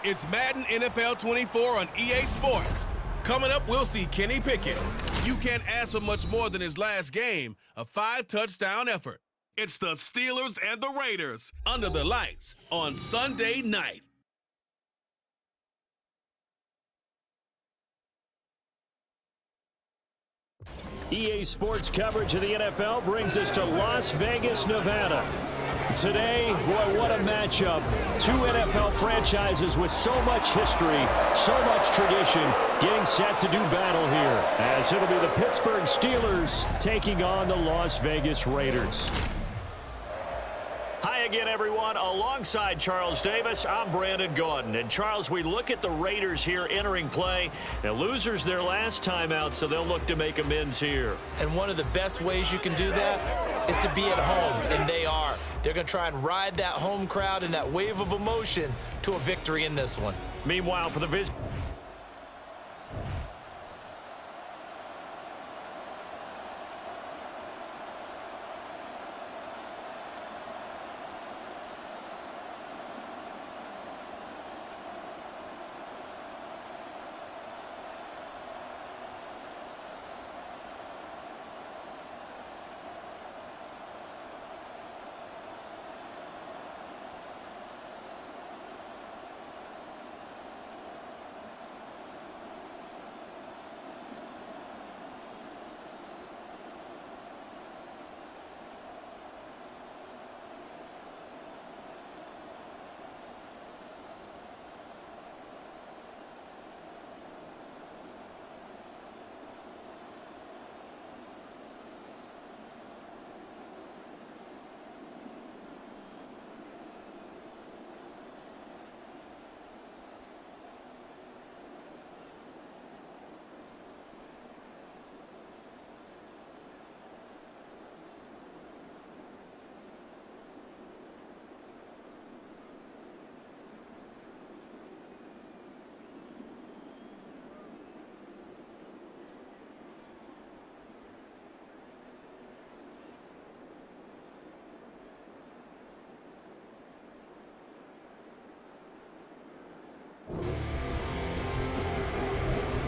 It's Madden NFL 24 on EA Sports. Coming up, we'll see Kenny Pickett. You can't ask for much more than his last game, a 5-touchdown effort. It's the Steelers and the Raiders under the lights on Sunday night. EA Sports coverage of the NFL brings us to Las Vegas, Nevada. Today, boy, what a matchup. Two NFL franchises with so much history, so much tradition, getting set to do battle here, as it'll be the Pittsburgh Steelers taking on the Las Vegas Raiders. Hi again, everyone. Alongside Charles Davis, I'm Brandon Gaudin. And, Charles, we look at the Raiders here entering play. Now, losers their last time out, so they'll look to make amends here. And one of the best ways you can do that is to be at home, and they are. They're going to try and ride that home crowd and that wave of emotion to a victory in this one. Meanwhile, for the visit.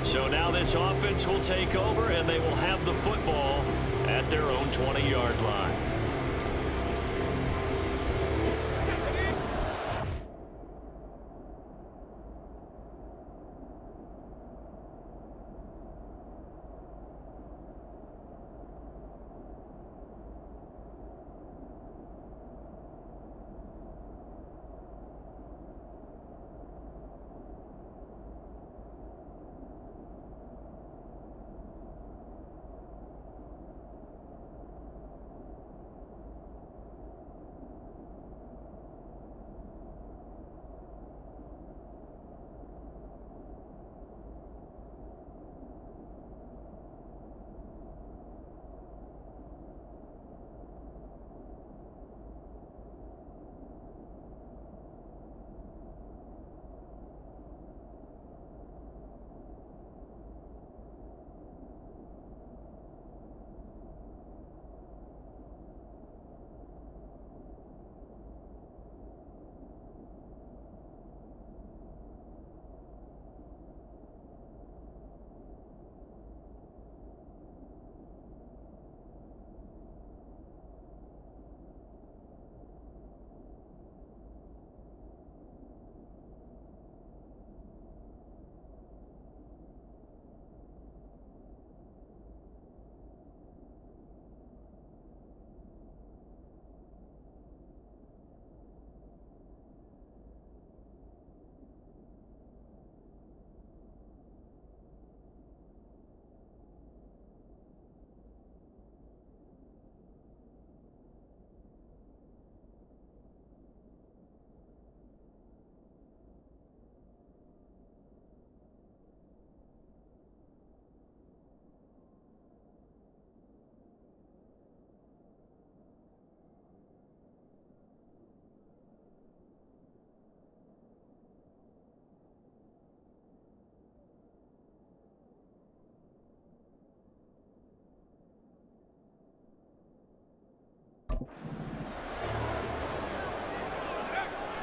So now this offense will take over, and they will have the football at their own 20-yard line.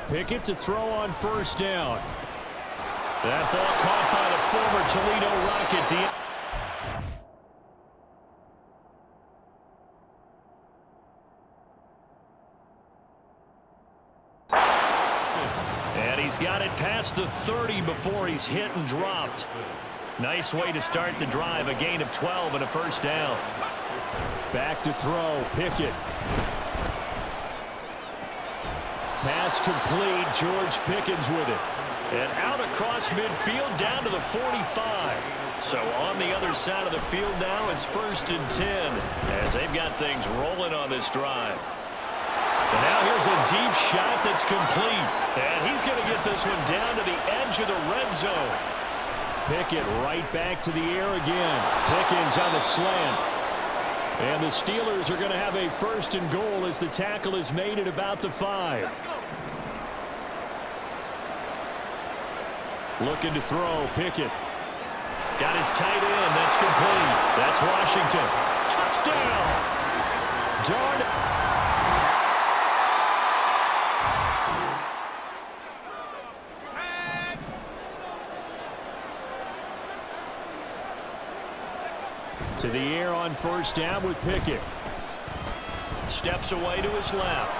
Pickett to throw on first down. That ball caught by the former Toledo Rocket. And he's got it past the 30 before he's hit and dropped. Nice way to start the drive. A gain of 12 and a first down. Back to throw. Pickett. Pass complete. George Pickens with it. And out across midfield down to the 45. So on the other side of the field now, it's 1st and 10 as they've got things rolling on this drive. And now here's a deep shot that's complete. And he's going to get this one down to the edge of the red zone. Pickett right back to the air again. Pickens on the slant. And the Steelers are going to have a 1st and goal as the tackle is made at about the 5. Looking to throw. Pickett. Got his tight end. That's complete. That's Washington. Touchdown. Darn. To the air on first down with Pickett. Steps away to his left.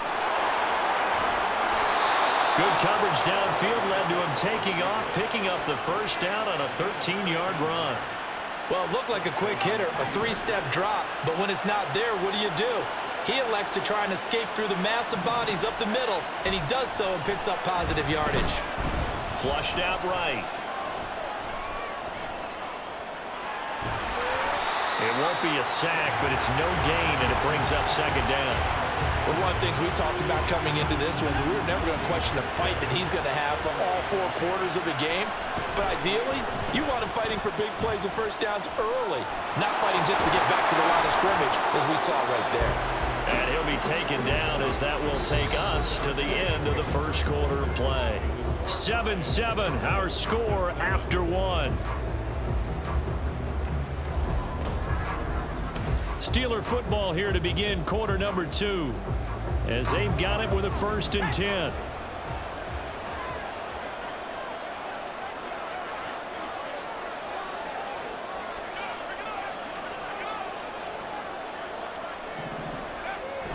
Good coverage downfield led to him taking off, picking up the first down on a 13-yard run. Well, it looked like a quick hitter, a 3-step drop, but when it's not there, what do? He elects to try and escape through the massive bodies up the middle, and he does so and picks up positive yardage. Flushed out right. It won't be a sack, but it's no gain, and it brings up 2nd down. Well, one of the things we talked about coming into this was we were never going to question the fight that he's going to have for all 4 quarters of the game. But ideally, you want him fighting for big plays and first downs early, not fighting just to get back to the line of scrimmage, as we saw right there. And he'll be taken down as that will take us to the end of the first quarter of play. 7-7, our score after 1. Steeler football here to begin quarter number 2 as they've got it with a 1st and 10.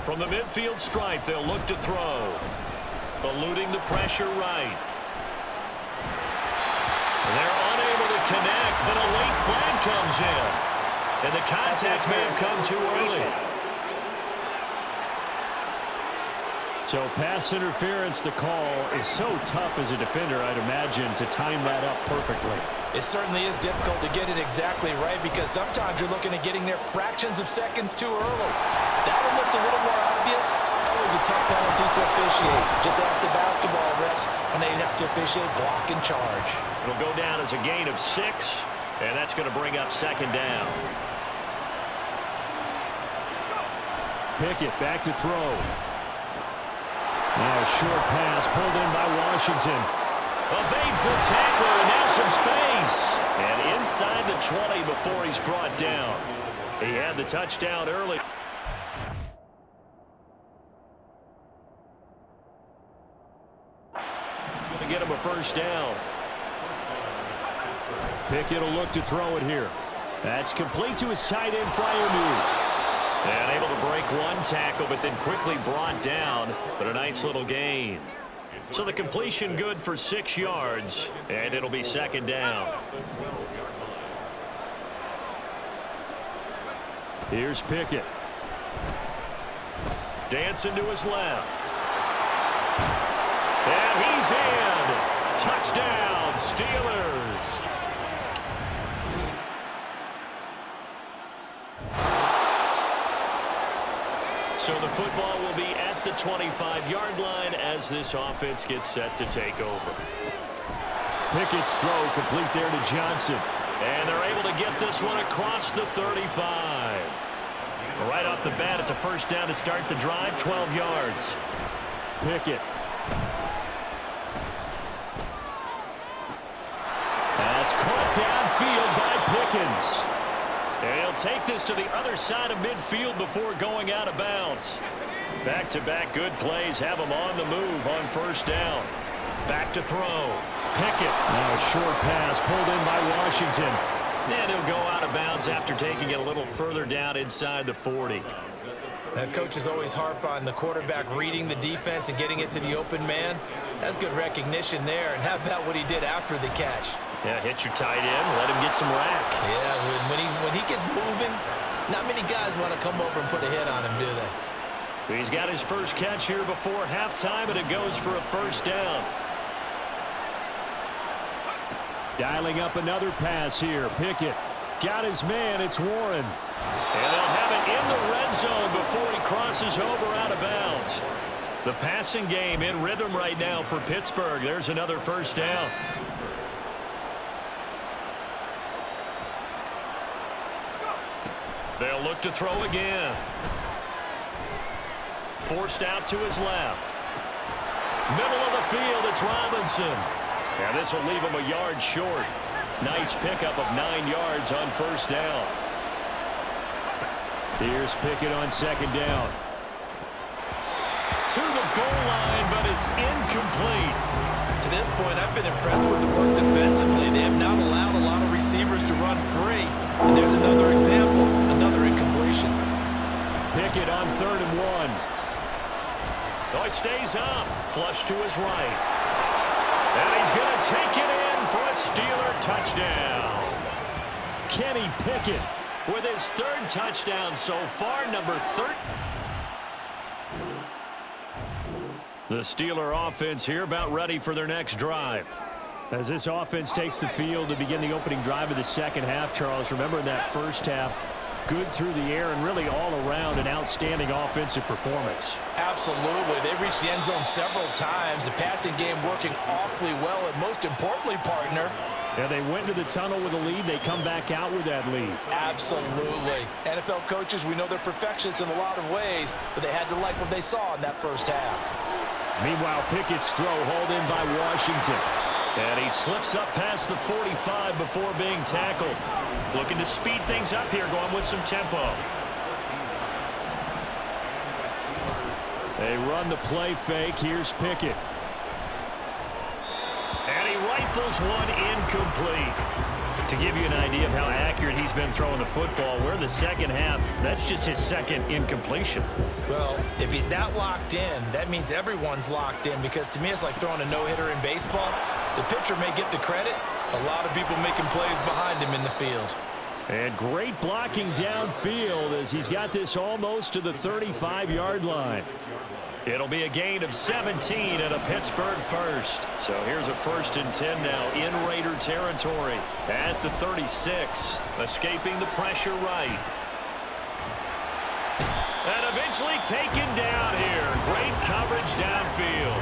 From the midfield stripe, they'll look to throw. Eluding the pressure right. They're unable to connect, but a late flag comes in. And the contact may have come too early. So pass interference, the call is so tough as a defender, I'd imagine, to time that up perfectly. It certainly is difficult to get it exactly right because sometimes you're looking at getting there fractions of seconds too early. That one looked a little more obvious. Always a tough penalty to officiate. Just ask the basketball refs when they have to officiate block and charge. It'll go down as a gain of 6, and that's going to bring up 2nd down. Pickett back to throw. Now a short pass pulled in by Washington. Evades the tackler, and now some space. And inside the 20 before he's brought down. He had the touchdown early. He's going to get him a first down. Pickett will look to throw it here. That's complete to his tight end flyer move. And able to break one tackle, but then quickly brought down. But a nice little gain. So the completion good for 6 yards, and it'll be 2nd down. Here's Pickett. Dancing to his left. And he's in. Touchdown, Steelers. So the football will be at the 25-yard line as this offense gets set to take over. Pickett's throw complete there to Johnson. And they're able to get this one across the 35. Right off the bat, it's a first down to start the drive, 12 yards. Pickett. That's caught downfield by Pickens. And he'll take this to the other side of midfield before going out of bounds. Back-to-back good plays have him on the move on first down. Back to throw. Pickett. Now a short pass pulled in by Washington. And he'll go out of bounds after taking it a little further down inside the 40. Coaches always harp on the quarterback reading the defense and getting it to the open man. That's good recognition there. And how about what he did after the catch? Yeah, hit your tight end, let him get some rack. Yeah, when he gets moving, not many guys want to come over and put a hit on him, do they? He's got his first catch here before halftime, and it goes for a first down. Dialing up another pass here. Pickett got his man. It's Warren. And they'll have it in the red zone before he crosses over out of bounds. The passing game in rhythm right now for Pittsburgh. There's another first down. They'll look to throw again. Forced out to his left. Middle of the field, it's Robinson. And this will leave him a yard short. Nice pickup of 9 yards on first down. Here's Pickett on second down. To the goal line, but it's incomplete. To this point, I've been impressed with the work defensively. They have not allowed a lot of receivers to run free. And there's another example, another incompletion. Pickett on 3rd and 1. Oh, he stays up. Flush to his right. And he's going to take it in for a Steeler touchdown. Kenny Pickett with his 3rd touchdown so far, number 13. The Steeler offense here about ready for their next drive. As this offense takes the field to begin the opening drive of the second half, Charles, remember in that first half, good through the air and really all around an outstanding offensive performance. Absolutely. They reached the end zone several times. The passing game working awfully well, and most importantly, partner, yeah, they went to the tunnel with a lead. They come back out with that lead. Absolutely. NFL coaches, we know they're perfectionists in a lot of ways, but they had to like what they saw in that first half. Meanwhile, Pickett's throw hauled in by Washington. And he slips up past the 45 before being tackled. Looking to speed things up here, going with some tempo. They run the play fake. Here's Pickett. And he rifles one incomplete. To give you an idea of how accurate he's been throwing the football, we're in the second half. That's just his 2nd incompletion. Well, if he's that locked in, that means everyone's locked in, because to me it's like throwing a no-hitter in baseball. The pitcher may get the credit. A lot of people making plays behind him in the field. And great blocking downfield as he's got this almost to the 35-yard line. It'll be a gain of 17 and a Pittsburgh first. So here's a 1st and 10 now in Raider territory at the 36. Escaping the pressure right. And eventually taken down here. Great coverage downfield.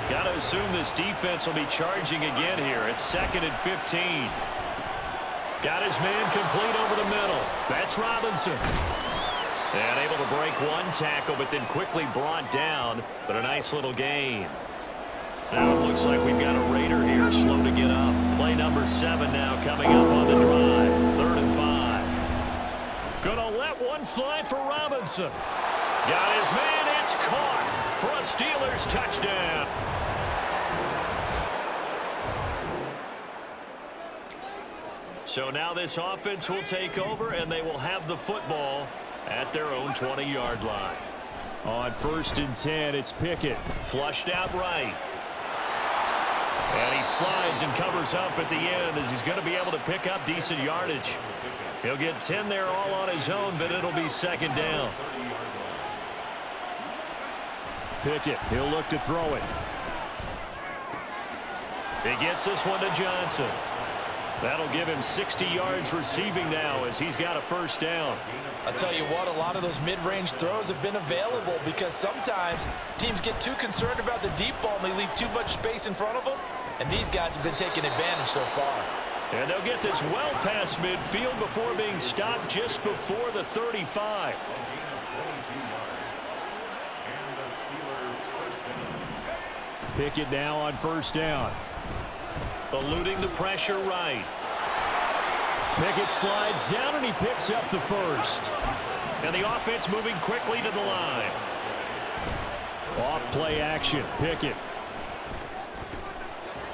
Got to assume this defense will be charging again here. It's 2nd and 15. Got his man complete over the middle. That's Robinson. And able to break one tackle, but then quickly brought down. But a nice little gain. Now it looks like we've got a Raider here slow to get up. Play number 7 now coming up on the drive. 3rd and 5. Gonna let one fly for Robinson. Got his man. It's caught for a Steelers touchdown. So now this offense will take over, and they will have the football at their own 20-yard line. On 1st and 10, it's Pickett. Flushed out right. And he slides and covers up at the end as he's going to be able to pick up decent yardage. He'll get 10 there all on his own, but it'll be 2nd down. Pickett, he'll look to throw it. He gets this one to Johnson. That'll give him 60 yards receiving now as he's got a 1st down. I'll tell you what, a lot of those mid-range throws have been available because sometimes teams get too concerned about the deep ball and they leave too much space in front of them, and these guys have been taking advantage so far. And they'll get this well past midfield before being stopped just before the 35. Pickett now on 1st down. Eluding the pressure right. Pickett slides down and he picks up the 1st. And the offense moving quickly to the line. Off play action. Pickett.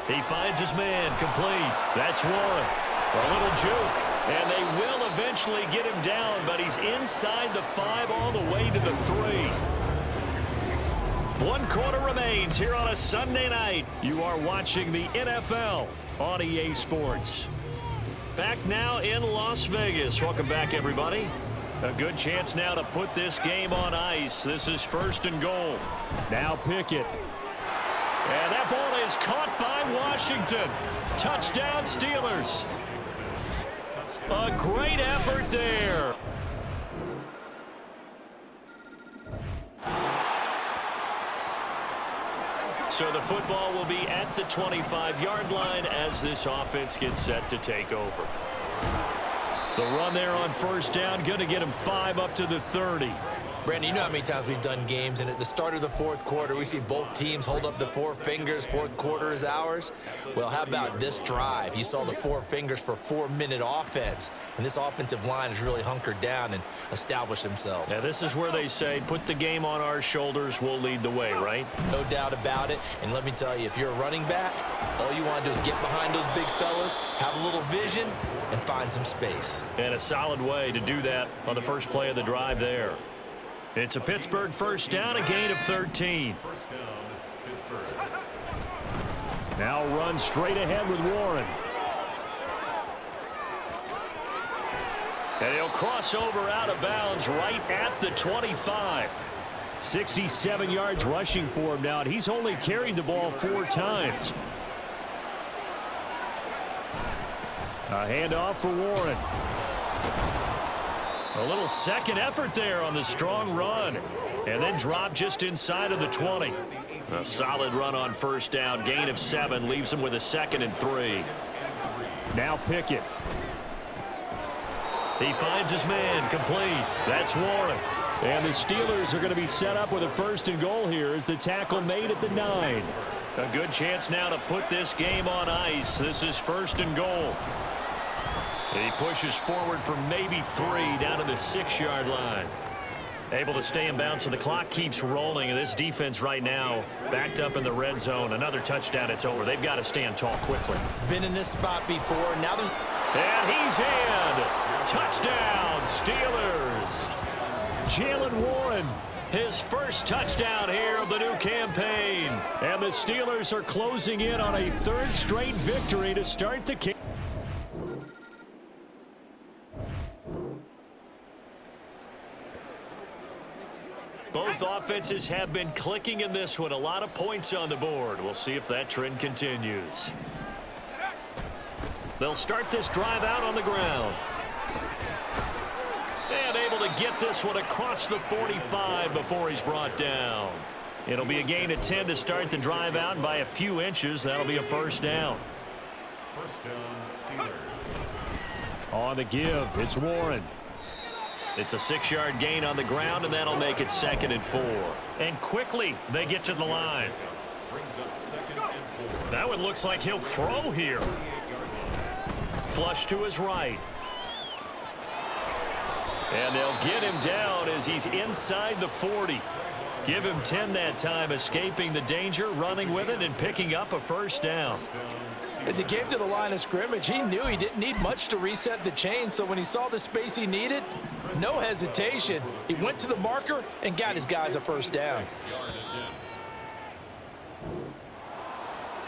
He finds his man. Complete. That's Warren. A little juke. And they will eventually get him down, but he's inside the 5 all the way to the 3. 1 quarter remains here on a Sunday night. You are watching the NFL on EA Sports. Back now in Las Vegas. Welcome back, everybody. A good chance now to put this game on ice. This is 1st and goal. Now Pickett. And that ball is caught by Washington. Touchdown, Steelers. A great effort there. So the football will be at the 25-yard line as this offense gets set to take over. The run there on 1st down, going to get him 5 up to the 30. Brandon, you know how many times we've done games, and at the start of the 4th quarter, we see both teams hold up the 4 fingers. 4th quarter is ours. Well, how about this drive? You saw the 4 fingers for 4-minute offense, and this offensive line has really hunkered down and established themselves. Now, this is where they say, put the game on our shoulders, we'll lead the way, right? No doubt about it, and let me tell you, if you're a running back, all you want to do is get behind those big fellas, have a little vision, and find some space. And a solid way to do that on the first play of the drive there. It's a Pittsburgh 1st down, a gain of 13. Now run straight ahead with Warren. And he'll cross over out of bounds right at the 25. 67 yards rushing for him now, and he's only carried the ball 4 times. A handoff for Warren. A little second effort there on the strong run. And then drop just inside of the 20. A solid run on 1st down. Gain of 7 leaves him with a 2nd and 3. Now Pickett. He finds his man. Complete. That's Warren. And the Steelers are going to be set up with a 1st and goal here as the tackle made at the 9. A good chance now to put this game on ice. This is 1st and goal. He pushes forward for maybe 3 down to the 6-yard line. Able to stay in bounds, so the clock keeps rolling. And this defense right now backed up in the red zone. Another touchdown, it's over. They've got to stand tall quickly. Been in this spot before. Now there's... And he's in. Touchdown, Steelers. Jalen Warren, his 1st touchdown here of the new campaign. And the Steelers are closing in on a 3rd straight victory to start the game. Both offenses have been clicking in this one. A lot of points on the board. We'll see if that trend continues. They'll start this drive out on the ground. And able to get this one across the 45 before he's brought down. It'll be a gain of 10 to start the drive out, and by a few inches, that'll be a 1st down. 1st down, Steelers. On the give, it's Warren. It's a 6-yard gain on the ground, and that'll make it 2nd and 4. And quickly, they get to the line. Brings up 2nd and 4. That one looks like he'll throw here. Flush to his right. And they'll get him down as he's inside the 40. Give him 10 that time, escaping the danger, running with it, and picking up a 1st down. As he came to the line of scrimmage, he knew he didn't need much to reset the chain, so when he saw the space he needed, no hesitation. He went to the marker and got his guys a 1st down.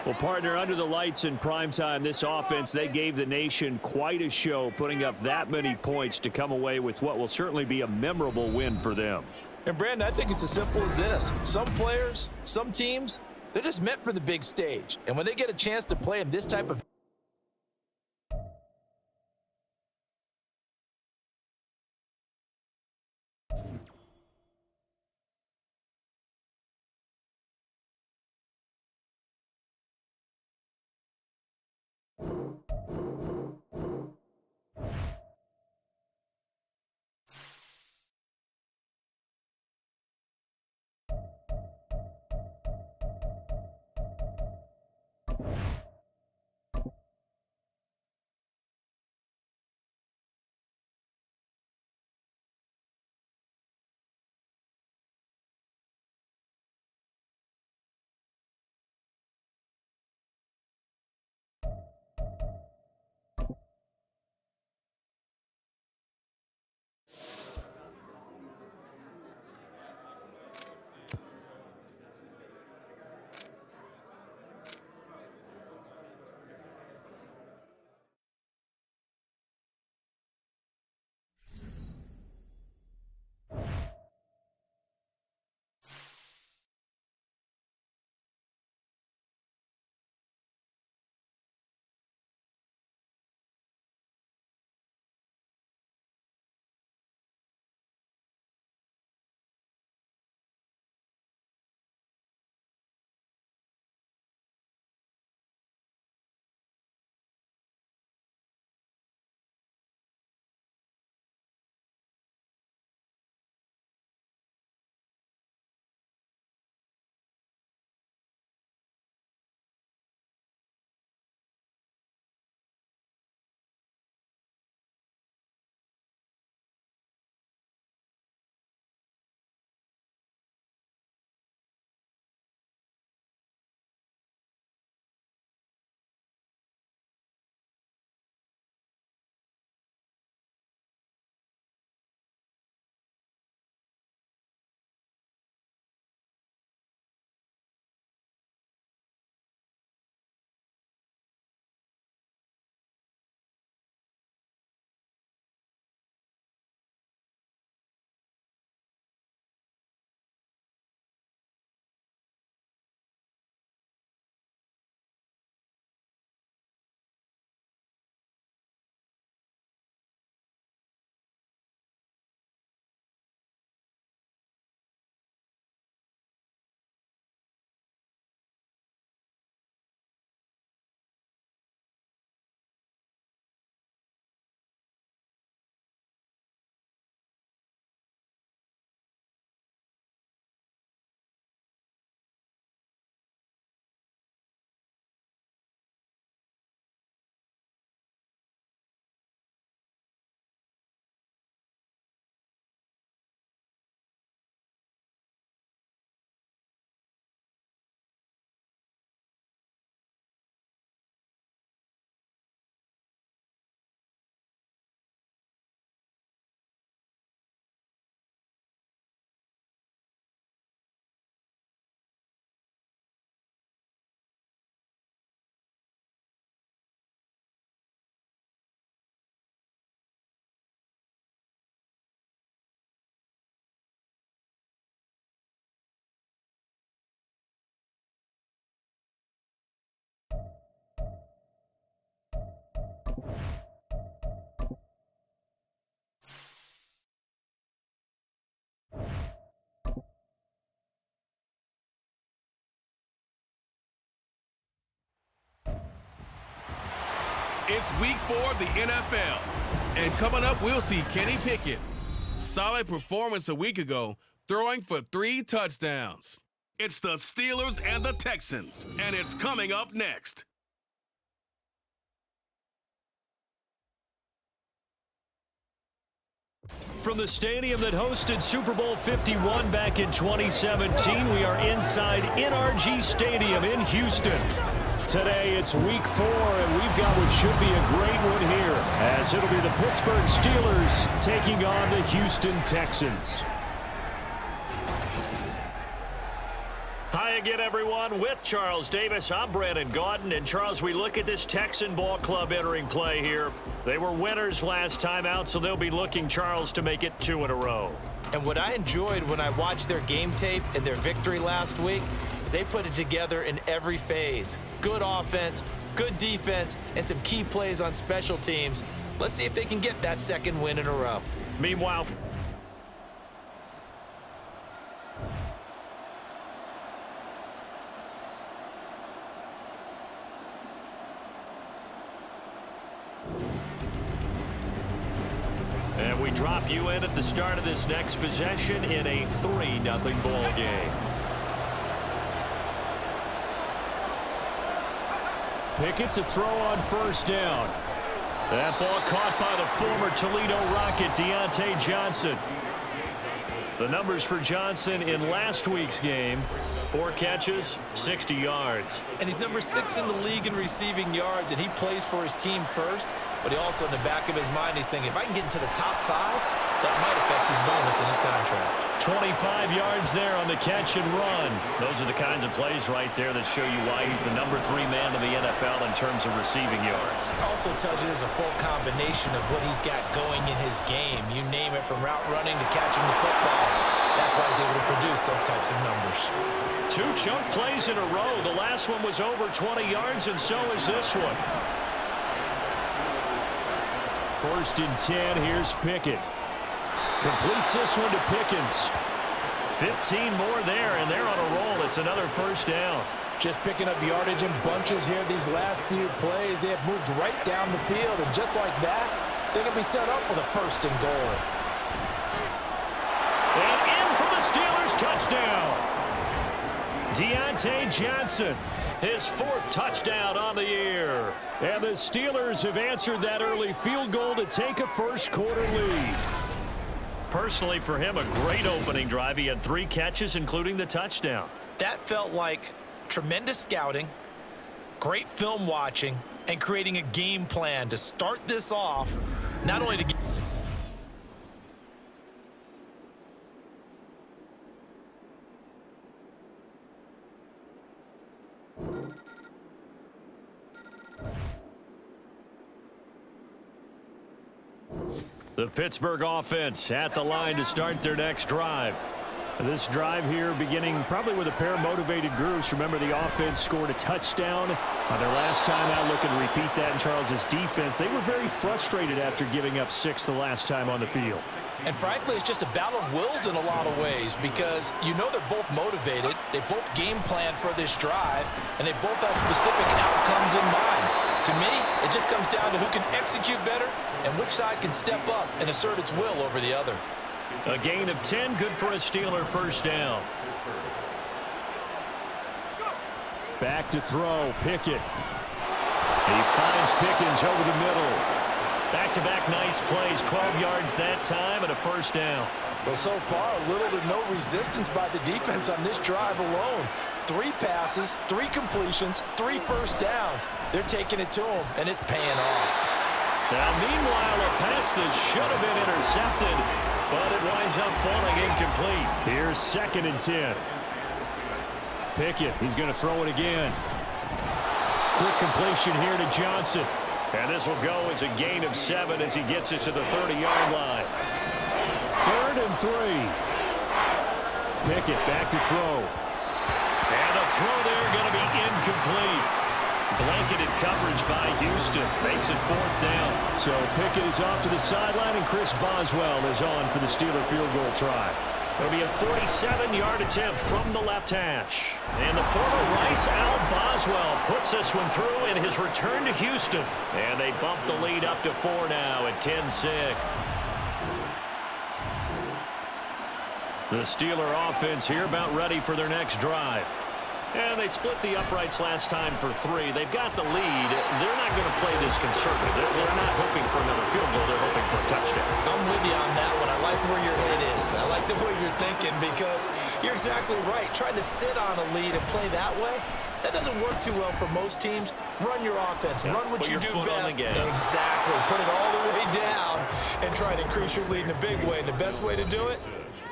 Well, partner, under the lights in primetime, this offense, they gave the nation quite a show, putting up that many points to come away with what will certainly be a memorable win for them. And, Brandon, I think it's as simple as this. Some players, some teams, they're just meant for the big stage. And when they get a chance to play in this type of It's week 4 of the NFL. And coming up, we'll see Kenny Pickett. Solid performance a week ago, throwing for 3 touchdowns. It's the Steelers and the Texans, and it's coming up next. From the stadium that hosted Super Bowl 51 back in 2017, we are inside NRG Stadium in Houston. Today, it's week 4, and we've got what should be a great one here, as it'll be the Pittsburgh Steelers taking on the Houston Texans. Hi again, everyone. With Charles Davis, I'm Brandon Gaudin. And, Charles, we look at this Texan ball club entering play here. They were winners last time out, so they'll be looking, Charles, to make it 2 in a row. And what I enjoyed when I watched their game tape and their victory last week is they put it together in every phase. Good offense, good defense, and some key plays on special teams. Let's see if they can get that 2nd win in a row. Meanwhile, and we drop you in at the start of this next possession in a 3-0 ball game. Pickett to throw on 1st down. That ball caught by the former Toledo Rocket, Deontay Johnson. The numbers for Johnson in last week's game: 4 catches, 60 yards. And he's number 6 in the league in receiving yards, and he plays for his team first. But he also, in the back of his mind, he's thinking, if I can get into the top 5, that might affect his bonus in his contract. 25 yards there on the catch and run. Those are the kinds of plays right there that show you why he's the number 3 man in the NFL in terms of receiving yards. Also tells you there's a full combination of what he's got going in his game. You name it, from route running to catching the football. That's why he's able to produce those types of numbers. 2 chunk plays in a row. The last one was over 20 yards, and so is this one. 1st and 10. Here's Pickett. Completes this one to Pickens. 15 more there, and they're on a roll. It's another 1st down. Just picking up yardage in bunches here these last few plays. They have moved right down the field, and just like that, they can be set up with a 1st and goal. And in for the Steelers, touchdown. Deontay Johnson, his 4th touchdown on the year. And the Steelers have answered that early field goal to take a 1st quarter lead. Personally, for him, a great opening drive. He had 3 catches, including the touchdown. That felt like tremendous scouting, great film watching, and creating a game plan to start this off, not only to get... The Pittsburgh offense at the line to start their next drive. This drive here beginning probably with a pair of motivated groups. Remember, the offense scored a touchdown on their last time out. Looking to repeat that in Charles's defense. They were very frustrated after giving up 6 the last time on the field. And frankly, it's just a battle of wills in a lot of ways, because you know they're both motivated. They both game plan for this drive, and they both have specific outcomes in mind. To me, it just comes down to who can execute better and which side can step up and assert its will over the other. A gain of 10, good for a Steeler 1st down. Back to throw, Pickett. He finds Pickens over the middle. Back-to-back nice plays, 12 yards that time and a 1st down. Well, so far, little to no resistance by the defense on this drive alone. 3 passes, 3 completions, 3 1st downs. They're taking it to him, and it's paying off. Now, meanwhile, a pass that should have been intercepted, but it winds up falling incomplete. Here's 2nd and 10. Pickett, he's going to throw it again. Quick completion here to Johnson. And this will go as a gain of 7 as he gets it to the 30-yard line. 3rd and 3. Pickett back to throw. And the throw there going to be incomplete. Blanketed coverage by Houston. Makes it 4th down. So Pickett is off to the sideline, and Chris Boswell is on for the Steeler field goal try. It'll be a 47-yard attempt from the left hash. And the former Rice Al Boswell puts this one through in his return to Houston. And they bump the lead up to 4 now at 10-6. The Steeler offense here about ready for their next drive. And they split the uprights last time for 3. They've got the lead. They're not going to play this conservative. They're not hoping for another field goal. They're hoping for a touchdown. I'm with you on that one. I like where your head is. I like the way you're thinking because you're exactly right. Trying to sit on a lead and play that way, that doesn't work too well for most teams. Run your offense. Run what you do best. Exactly. Put it all the way down and try to increase your lead in a big way. And the best way to do it,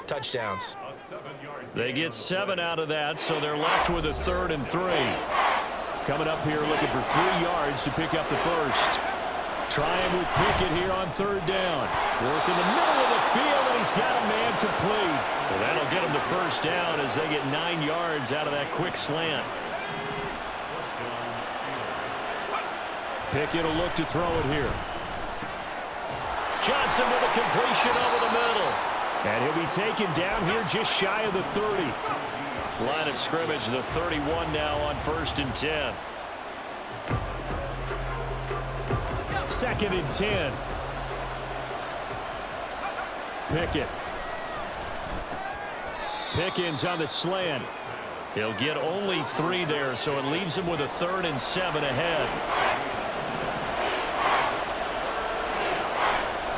touchdowns. They get 7 out of that, so they're left with a 3rd and 3. Coming up here looking for 3 yards to pick up the first. Trying with Pickett here on 3rd down. Work in the middle of the field, and he's got a man complete. Well, that'll get him the first down as they get 9 yards out of that quick slant. Pickett will look to throw it here. Johnson with a completion over the middle. And he'll be taken down here just shy of the 30. Line of scrimmage, the 31 now on 1st and 10. 2nd and 10. Pickett. Pickens on the slant. He'll get only 3 there, so it leaves him with a 3rd and 7 ahead.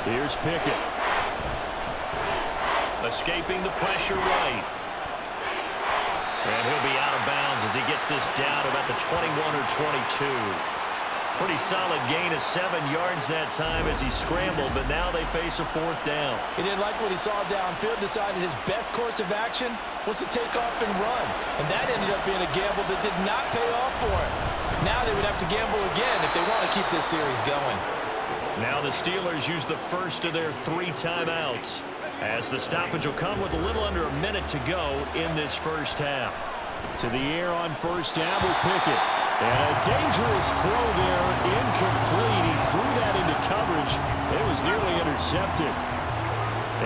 Here's Pickett. Escaping the pressure right. And he'll be out of bounds as he gets this down about the 21 or 22. Pretty solid gain of 7 yards that time as he scrambled, but now they face a 4th down. He didn't like what he saw downfield, decided his best course of action was to take off and run. And that ended up being a gamble that did not pay off for him. Now they would have to gamble again if they want to keep this series going. Now the Steelers use the first of their 3 timeouts, as the stoppage will come with a little under a minute to go in this first half. To the air on 1st down with Pickett. And a dangerous throw there, incomplete. He threw that into coverage. It was nearly intercepted.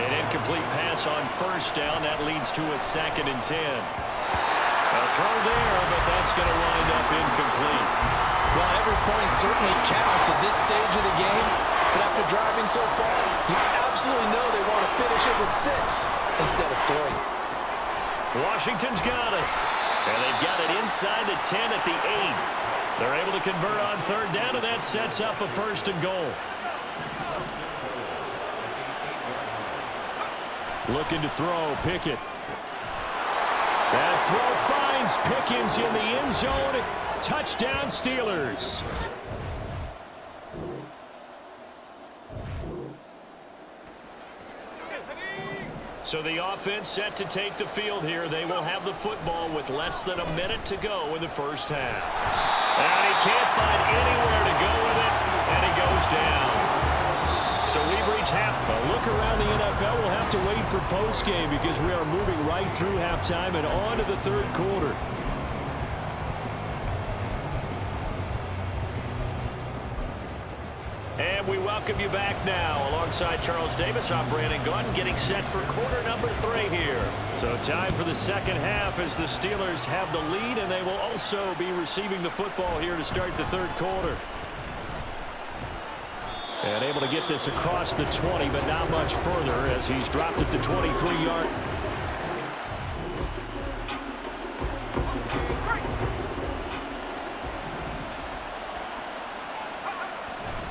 An incomplete pass on 1st down. That leads to a 2nd and 10. A throw there, but that's going to wind up incomplete. Well, every point certainly counts at this stage of the game. But after driving so far, you absolutely know they want to finish it with 6 instead of 3. Washington's got it. And they've got it inside the 10 at the 8. They're able to convert on 3rd down, and that sets up a 1st and goal. Looking to throw, Pickett. That throw finds Pickens in the end zone. Touchdown, Steelers. So the offense set to take the field here. They will have the football with less than a minute to go in the first half. And he can't find anywhere to go with it, and he goes down. So we've reached half. A look around the NFL. We'll have to wait for postgame because we are moving right through halftime and on to the 3rd quarter. And we welcome you back now. Alongside Charles Davis, I'm Brandon Gaudin, getting set for quarter number 3 here. So time for the second half as the Steelers have the lead, and they will also be receiving the football here to start the 3rd quarter. And able to get this across the 20, but not much further as he's dropped it to 23-yard.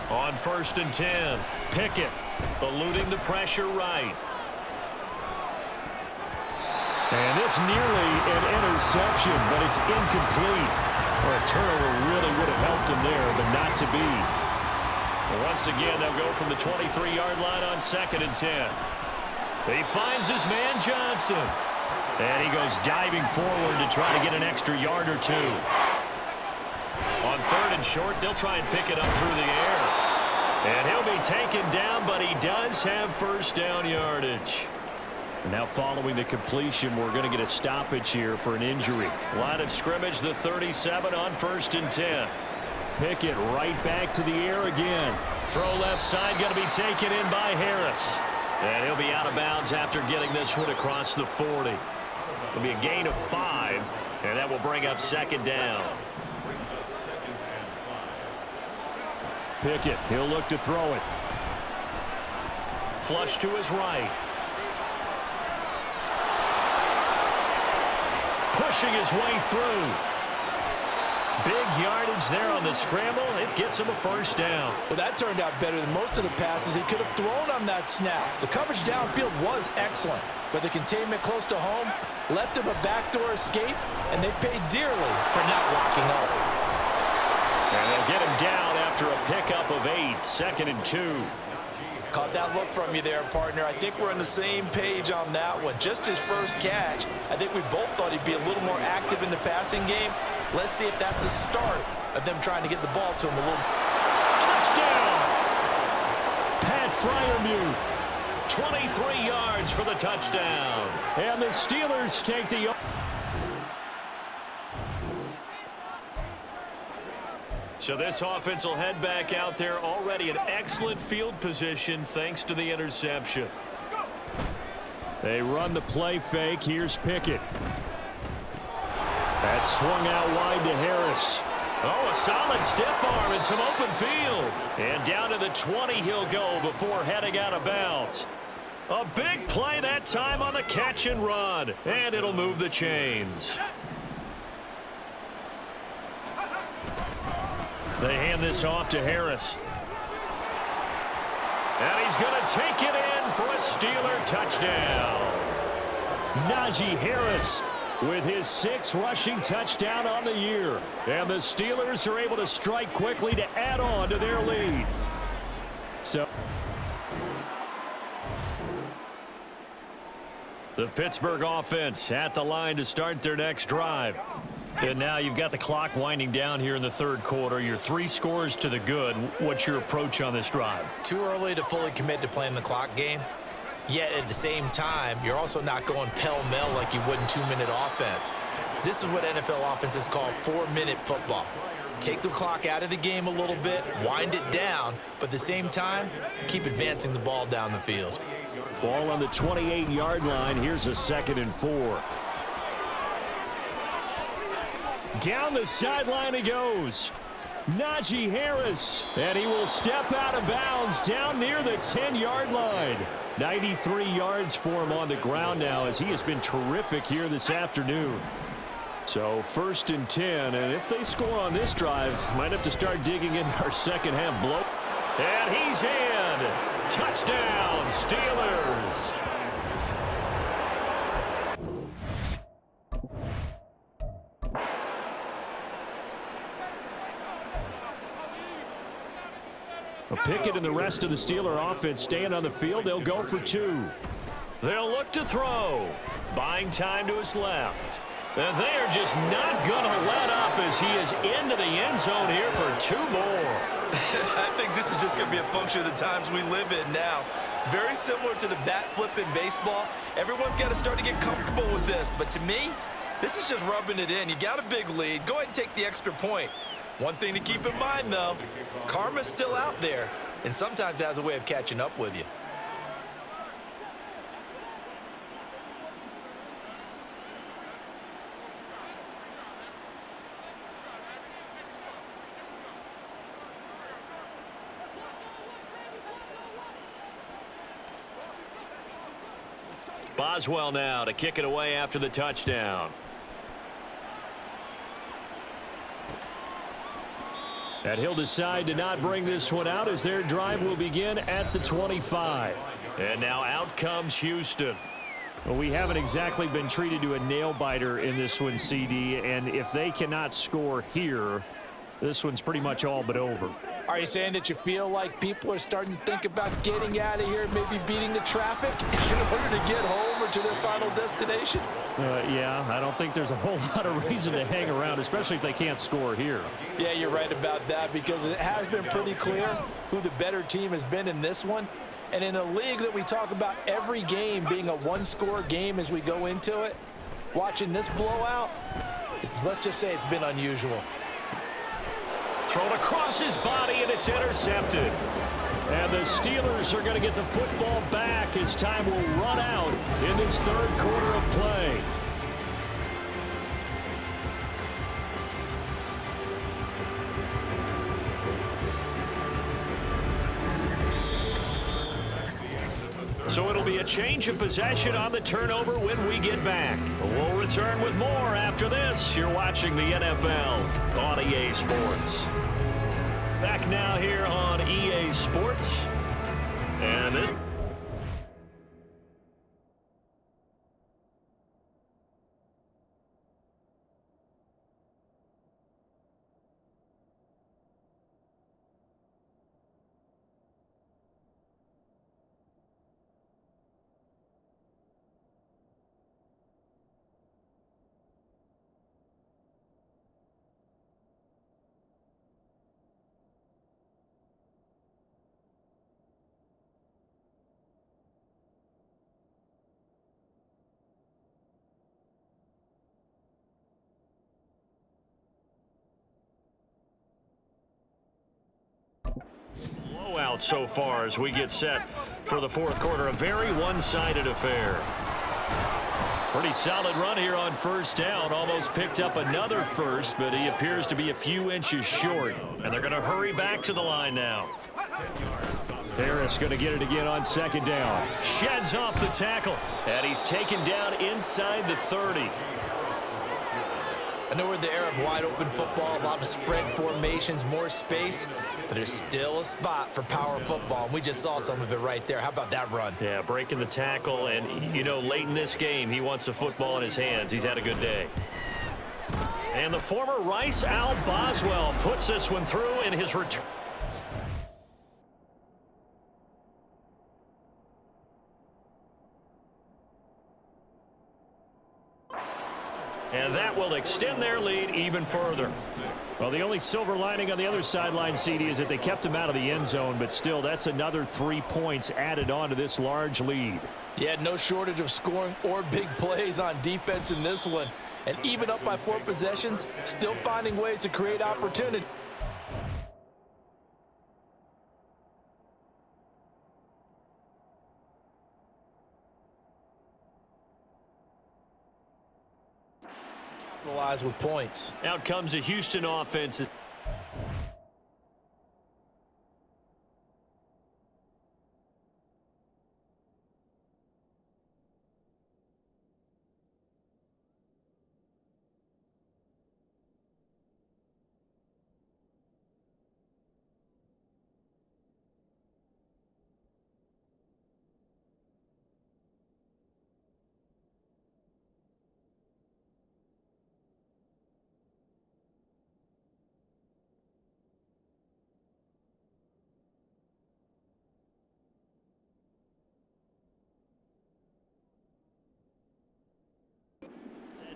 On 1st and 10, Pickett eluding the pressure right. And this nearly an interception, but it's incomplete. Or a turnover really would have helped him there, but not to be. Once again, they'll go from the 23-yard line on 2nd and 10. He finds his man Johnson. And he goes diving forward to try to get an extra yard or 2. On 3rd and short, they'll try and pick it up through the air. And he'll be taken down, but he does have 1st down yardage. Now following the completion, we're going to get a stoppage here for an injury. Line of scrimmage, the 37 on 1st and 10. Pickett right back to the air again. Throw left side, going to be taken in by Harris. And he'll be out of bounds after getting this one across the 40. It'll be a gain of 5, and that will bring up second down. Pickett, he'll look to throw it. Flush to his right. Pushing his way through. Big yardage there on the scramble. It gets him a first down. Well, that turned out better than most of the passes he could have thrown on that snap. The coverage downfield was excellent, but the containment close to home left him a backdoor escape, and they paid dearly for not locking up. And they'll get him down after a pickup of 8, 2nd and 2. Caught that look from you there, partner. I think we're on the same page on that one. Just his first catch. I think we both thought he'd be a little more active in the passing game. Let's see if that's the start of them trying to get the ball to him a little. Touchdown! Pat Freiermuth, 23 yards for the touchdown. And the Steelers take the... So this offense will head back out there, already in excellent field position thanks to the interception. They run the play fake. Here's Pickett. That swung out wide to Harris. Oh, a solid stiff arm and some open field. And down to the 20 he'll go before heading out of bounds. A big play that time on the catch and run. And it'll move the chains. They hand this off to Harris. And he's going to take it in for a Steeler touchdown. Najee Harris with his 6th rushing touchdown on the year. And the Steelers are able to strike quickly to add on to their lead. So the Pittsburgh offense at the line to start their next drive. And now you've got the clock winding down here in the 3rd quarter. You're 3 scores to the good. What's your approach on this drive? Too early to fully commit to playing the clock game. Yet at the same time, you're also not going pell-mell like you would in 2-minute offense. This is what NFL offenses call 4-minute football. Take the clock out of the game a little bit, wind it down, but at the same time, keep advancing the ball down the field. Ball on the 28-yard line. Here's a 2nd and 4. Down the sideline he goes. Najee Harris. And he will step out of bounds down near the 10-yard line. 93 yards for him on the ground now as he has been terrific here this afternoon. So 1st and 10. And if they score on this drive, might have to start digging in our second half blow. And he's in. Touchdown, Steelers. Pickett and the rest of the Steeler offense staying on the field. They'll go for 2. They'll look to throw. Buying time to his left. And they are just not going to let up as he is into the end zone here for 2 more. I think this is just going to be a function of the times we live in now. Very similar to the bat flip in baseball. Everyone's got to start to get comfortable with this. But to me, this is just rubbing it in. You got a big lead. Go ahead and take the extra point. One thing to keep in mind, though, karma's still out there, and sometimes it has a way of catching up with you. Boswell now to kick it away after the touchdown. And he'll decide to not bring this one out as their drive will begin at the 25. And now out comes Houston. Well, we haven't exactly been treated to a nail-biter in this one, CD. And if they cannot score here, this one's pretty much all but over. Are you saying that you feel like people are starting to think about getting out of here and maybe beating the traffic in order to get home or to their final destination? Yeah, I don't think there's a whole lot of reason to hang around, especially if they can't score here. Yeah, you're right about that because it has been pretty clear who the better team has been in this one. And in a league that we talk about every game being a one-score game as we go into it, watching this blowout, let's just say it's been unusual. Thrown across his body, and it's intercepted. And the Steelers are going to get the football back as time will run out in this third quarter of play. So it'll be a change of possession on the turnover when we get back. We'll return with more after this. You're watching the NFL on EA Sports. Back now here on EA Sports. And this... blowout so far as we get set for the fourth quarter. A very one-sided affair. Pretty solid run here on first down. Almost picked up another first, but he appears to be a few inches short. And they're going to hurry back to the line now. Harris going to get it again on second down. Sheds off the tackle. And he's taken down inside the 30. I know we're in the era of wide-open football, a lot of spread formations, more space, but there's still a spot for power football, and we just saw some of it right there. How about that run? Yeah, breaking the tackle, and, you know, late in this game, he wants the football in his hands. He's had a good day. And the former Rice Al Boswell puts this one through in his return. And that will extend their lead even further. Well, the only silver lining on the other sideline, CD, is that they kept him out of the end zone, but still, that's another 3 points added on to this large lead. Yeah, no shortage of scoring or big plays on defense in this one. And even up by 4 possessions, still finding ways to create opportunity. With points. Out comes a Houston offense.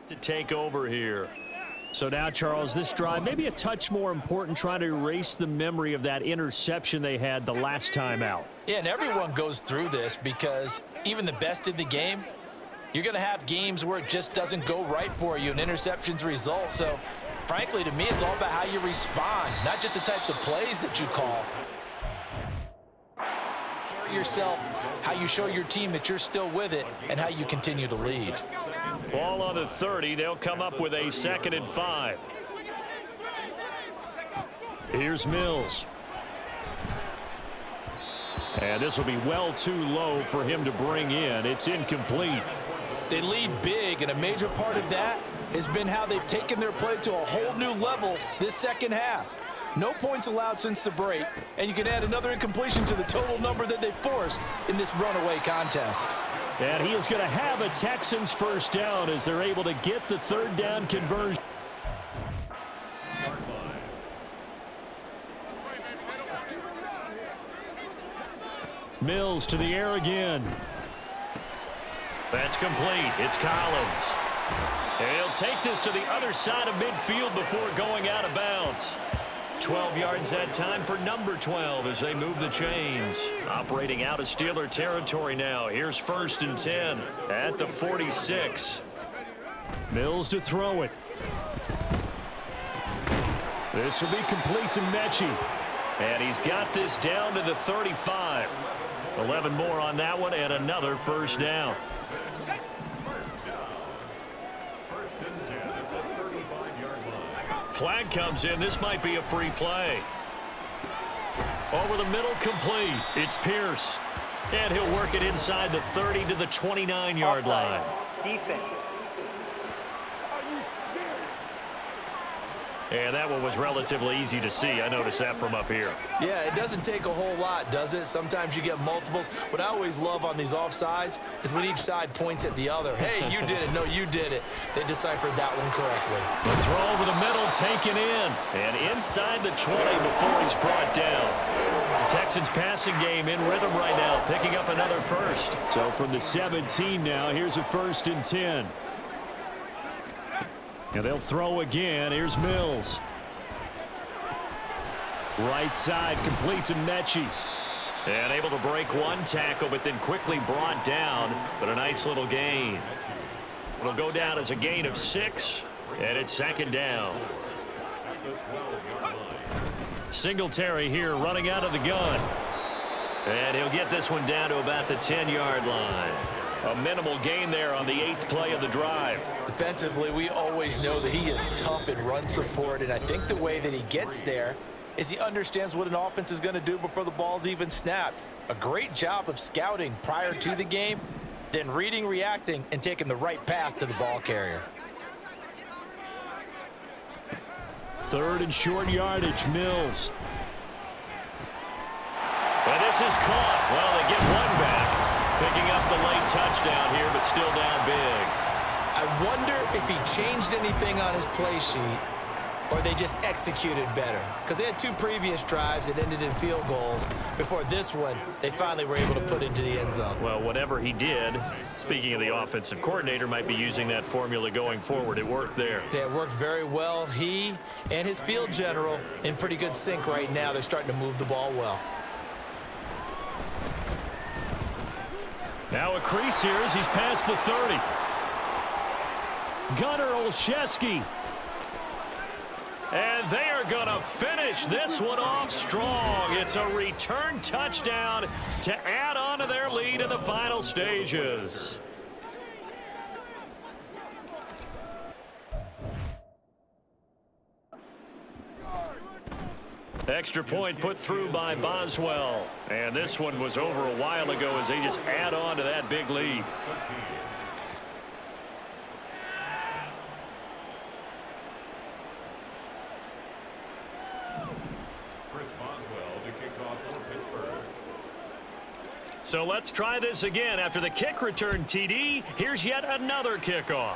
To take over here. So now, Charles, this drive maybe a touch more important, trying to erase the memory of that interception they had the last time out. Yeah, and everyone goes through this because even the best in the game, you're going to have games where it just doesn't go right for you and interceptions result. So, frankly, to me, it's all about how you respond, not just the types of plays that you call. Carry yourself, how you show your team that you're still with it, and how you continue to lead. Ball on the 30. They'll come up with a 2nd and 5. Here's Mills. And this will be well too low for him to bring in. It's incomplete. They lead big, and a major part of that has been how they've taken their play to a whole new level this second half. No points allowed since the break, and you can add another incompletion to the total number that they forced in this runaway contest. And he is going to have a Texans first down as they're able to get the third down conversion. Mills to the air again. That's complete. It's Collins. And he'll take this to the other side of midfield before going out of bounds. 12 yards that time for number 12 as they move the chains. Operating out of Steeler territory now. Here's 1st and 10 at the 46. Mills to throw it. This will be complete to Mechie. And he's got this down to the 35. 11 more on that one and another first down. First and 10 at the 35-yard line. Flag comes in. This might be a free play. Over the middle, complete. It's Pierce. And he'll work it inside the 30 to the 29-yard line. Defense. And that one was relatively easy to see. I noticed that from up here. Yeah, it doesn't take a whole lot, does it? Sometimes you get multiples. What I always love on these offsides is when each side points at the other. Hey, you did it. No, you did it. They deciphered that one correctly. The throw over the middle, taken in. And inside the 20 before he's brought down. Texans passing game in rhythm right now, picking up another first. So from the 17 now, here's a 1st and 10. And they'll throw again. Here's Mills. Right side, complete to Mechie. And able to break one tackle, but then quickly brought down. But a nice little gain. It'll go down as a gain of 6, and it's 2nd down. Singletary here running out of the gun. And he'll get this one down to about the 10-yard line. A minimal gain there on the 8th play of the drive. Defensively, we always know that he is tough in run support, and I think the way that he gets there is he understands what an offense is going to do before the ball's even snapped. A great job of scouting prior to the game, then reading, reacting, and taking the right path to the ball carrier. 3rd and short yardage, Mills. And this is caught. Well, they get one back. Picking up the late touchdown here, but still down big. I wonder if he changed anything on his play sheet or they just executed better. Because they had 2 previous drives that ended in field goals. Before this one, they finally were able to put into the end zone. Well, whatever he did, speaking of the offensive coordinator, might be using that formula going forward. It worked there. Yeah, it worked very well. He and his field general in pretty good sync right now. They're starting to move the ball well. Now a crease here as he's past the 30. Gunnar Olszewski. And they are going to finish this one off strong. It's a return touchdown to add on to their lead in the final stages. Extra point put through by Boswell. And this one was over a while ago as they just add on to that big lead. Chris Boswell to kick off for Pittsburgh. So let's try this again. After the kick return TD, here's yet another kickoff.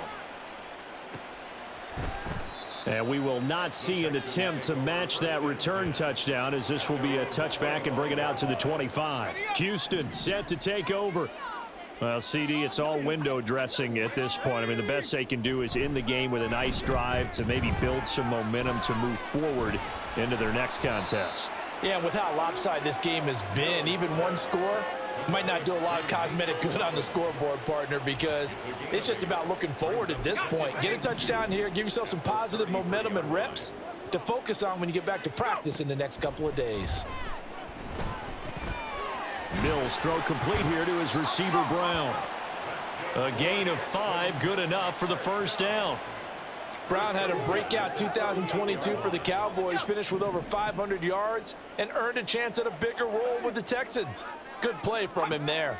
And we will not see an attempt to match that return touchdown, as this will be a touchback and bring it out to the 25. Houston set to take over. Well, CD, it's all window dressing at this point. I mean, the best they can do is in the game with a nice drive to maybe build some momentum to move forward into their next contest. Yeah, with how lopsided this game has been, even one score might not do a lot of cosmetic good on the scoreboard, partner, because it's just about looking forward at this point. Get a touchdown here, give yourself some positive momentum and reps to focus on when you get back to practice in the next couple of days. Mills throw complete here to his receiver, Brown. A gain of 5, good enough for the first down. Brown had a breakout 2022 for the Cowboys, finished with over 500 yards, and earned a chance at a bigger role with the Texans. Good play from him there.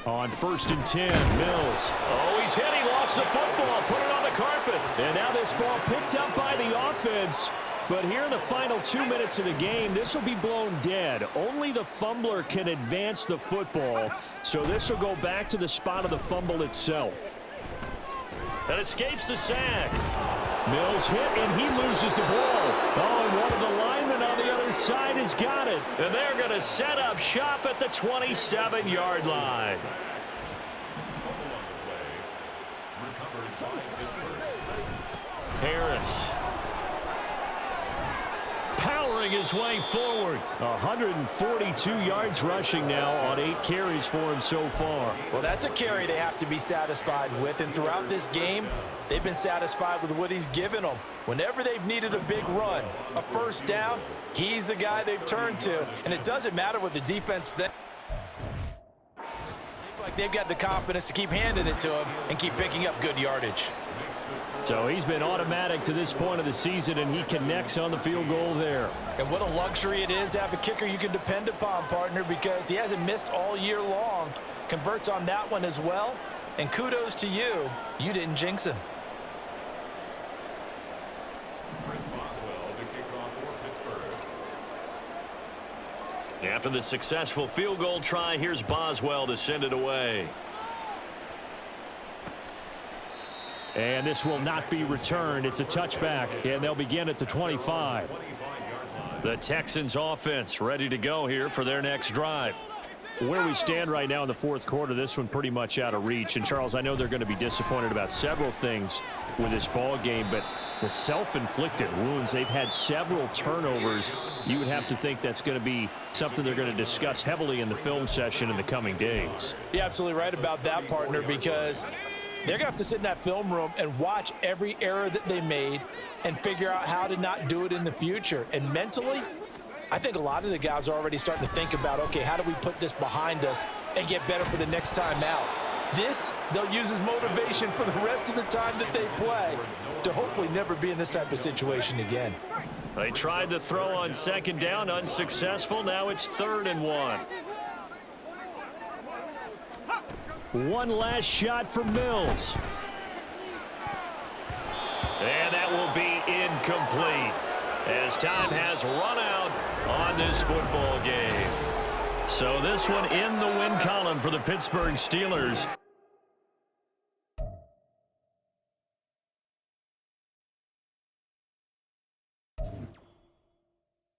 On 1st and 10, Mills. Oh, he's hit. He lost the football. Put it on the carpet. And now this ball picked up by the offense. But here in the final 2 minutes of the game, this will be blown dead. Only the fumbler can advance the football. So this will go back to the spot of the fumble itself. That escapes the sack. Mills hit, and he loses the ball. Oh, and one of the linemen on the other side has got it. And they're going to set up shop at the 27-yard line. Harris. Powering clawing his way forward. 142 yards rushing now on 8 carries for him so far. Well, that's a carry they have to be satisfied with, and throughout this game, they've been satisfied with what he's given them. Whenever they've needed a big run, a first down, he's the guy they've turned to, and it doesn't matter what the defense thinks. Like they've got the confidence to keep handing it to him and keep picking up good yardage. So he's been automatic to this point of the season, and he connects on the field goal there. And what a luxury it is to have a kicker you can depend upon, partner, because he hasn't missed all year long. Converts on that one as well. And kudos to you. You didn't jinx him. After the successful field goal try, here's Boswell to send it away. And this will not be returned. It's a touchback, and they'll begin at the 25. The Texans offense ready to go here for their next drive. Where we stand right now in the fourth quarter, this one pretty much out of reach. And, Charles, I know they're going to be disappointed about several things with this ball game, but the self-inflicted wounds, they've had several turnovers. You would have to think that's going to be something they're going to discuss heavily in the film session in the coming days. You're absolutely right about that, partner, because they're going to have to sit in that film room and watch every error that they made and figure out how to not do it in the future. And mentally, I think a lot of the guys are already starting to think about, okay, how do we put this behind us and get better for the next time out? This, they'll use as motivation for the rest of the time that they play to hopefully never be in this type of situation again. They tried to throw on second down, unsuccessful. Now it's 3rd and 1. One last shot for Mills. And that will be incomplete as time has run out on this football game. So this one in the win column for the Pittsburgh Steelers.